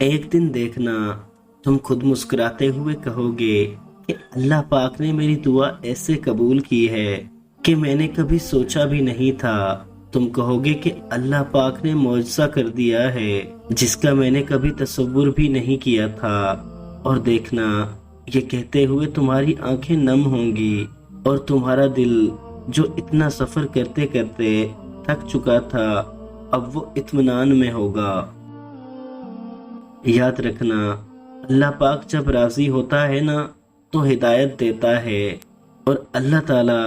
एक दिन देखना तुम खुद मुस्कुराते हुए कहोगे कि अल्लाह पाक ने मेरी दुआ ऐसे कबूल की है कि मैंने कभी सोचा भी नहीं था। तुम कहोगे कि अल्लाह पाक ने मौजज़ा कर दिया है जिसका मैंने कभी तसव्वुर भी नहीं किया था। और देखना ये कहते हुए तुम्हारी आंखें नम होंगी और तुम्हारा दिल जो इतना सफर करते करते थक चुका था अब वो इत्मीनान में होगा। याद रखना अल्लाह पाक जब राजी होता है ना तो हिदायत देता है, और अल्लाह ताला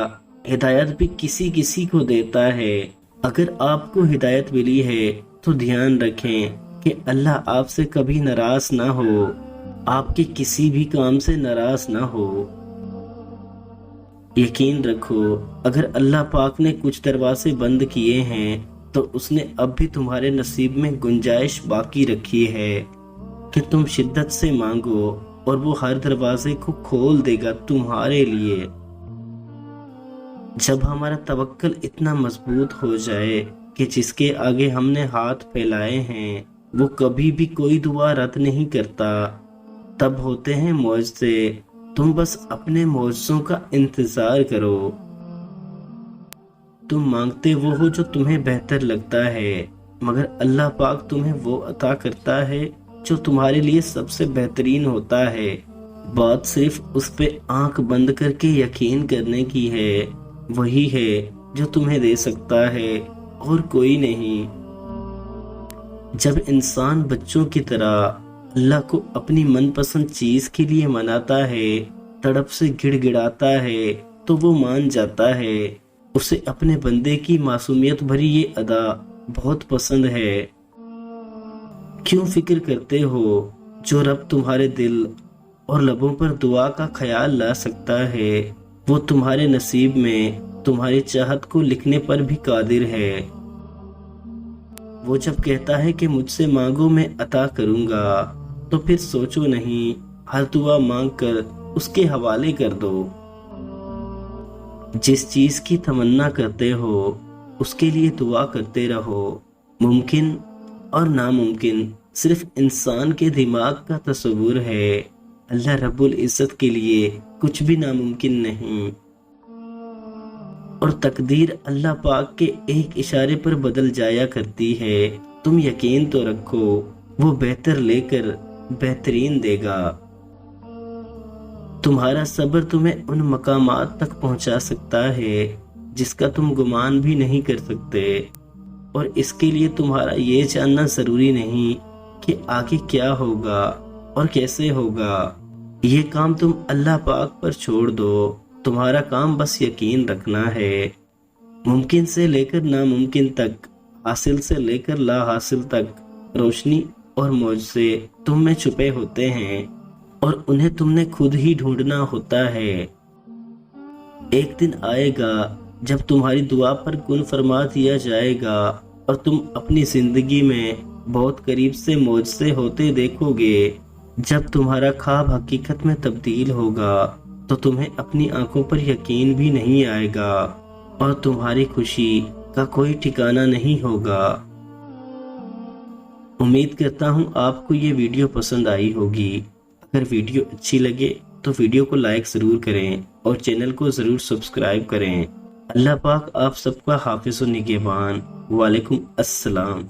हिदायत भी किसी किसी को देता है। अगर आपको हिदायत मिली है तो ध्यान रखें कि अल्लाह आपसे कभी नाराज ना हो, आपके किसी भी काम से नाराज ना हो। यकीन रखो अगर अल्लाह पाक ने कुछ दरवाजे बंद किए हैं तो उसने अब भी तुम्हारे नसीब में गुंजाइश बाकी रखी है कि तुम शिद्दत से मांगो और वो हर दरवाजे को खोल देगा तुम्हारे लिए। जब हमारा तवक्कल इतना मजबूत हो जाए कि जिसके आगे हमने हाथ फैलाए हैं वो कभी भी कोई दुआ रद्द नहीं करता, तब होते हैं मौजज़े। तुम बस अपने मौजज़ों का इंतजार करो। तुम मांगते वो हो जो तुम्हें बेहतर लगता है, मगर अल्लाह पाक तुम्हें वो अता करता है जो तुम्हारे लिए सबसे बेहतरीन होता है। बात सिर्फ उस पे आंख बंद करके यकीन करने की है। वही है जो तुम्हें दे सकता है और कोई नहीं। जब इंसान बच्चों की तरह अल्लाह को अपनी मनपसंद चीज के लिए मनाता है, तड़प से गिड़गिड़ाता है, तो वो मान जाता है। उसे अपने बंदे की मासूमियत भरी ये अदा बहुत पसंद है। क्यों फिक्र करते हो? जो रब तुम्हारे दिल और लबों पर दुआ का ख्याल ला सकता है वो तुम्हारे नसीब में तुम्हारी चाहत को लिखने पर भी कादिर है। वो जब कहता है कि मुझसे मांगो मैं अता करूंगा, तो फिर सोचो नहीं, हर दुआ मांग कर उसके हवाले कर दो। जिस चीज की तमन्ना करते हो उसके लिए दुआ करते रहो। मुमकिन और नामुमकिन सिर्फ इंसान के दिमाग का तस्वुर है। अल्लाह रब्बुल इज्जत के लिए कुछ भी नामुमकिन नहीं। और तकदीर अल्लाह पाक के एक इशारे पर बदल जाया करती है। तुम यकीन तो रखो वो बेहतर लेकर बेहतरीन देगा। तुम्हारा सब्र तुम्हें उन मकामात तक पहुंचा सकता है जिसका तुम गुमान भी नहीं कर सकते। और इसके लिए तुम्हारा ये जानना जरूरी नहीं कि आगे क्या होगा और कैसे होगा। ये काम तुम अल्लाह पाक पर छोड़ दो। तुम्हारा काम बस यकीन रखना है। मुमकिन से लेकर नामुमकिन तक, हासिल से लेकर ला हासिल तक, रोशनी और मौजज़े तुम में छुपे होते हैं और उन्हें तुमने खुद ही ढूंढना होता है। एक दिन आएगा जब तुम्हारी दुआ पर गुण फरमा दिया जाएगा और तुम अपनी जिंदगी में बहुत करीब से मौजज़े होते देखोगे। जब तुम्हारा ख्वाब हकीकत में तब्दील होगा तो तुम्हें अपनी आंखों पर यकीन भी नहीं आएगा और तुम्हारी खुशी का कोई ठिकाना नहीं होगा। उम्मीद करता हूँ आपको ये वीडियो पसंद आई होगी। अगर वीडियो अच्छी लगे तो वीडियो को लाइक ज़रूर करें और चैनल को ज़रूर सब्सक्राइब करें। अल्लाह पाक आप सबका हाफिज़ व निगहबान। वालेकुम अस्सलाम।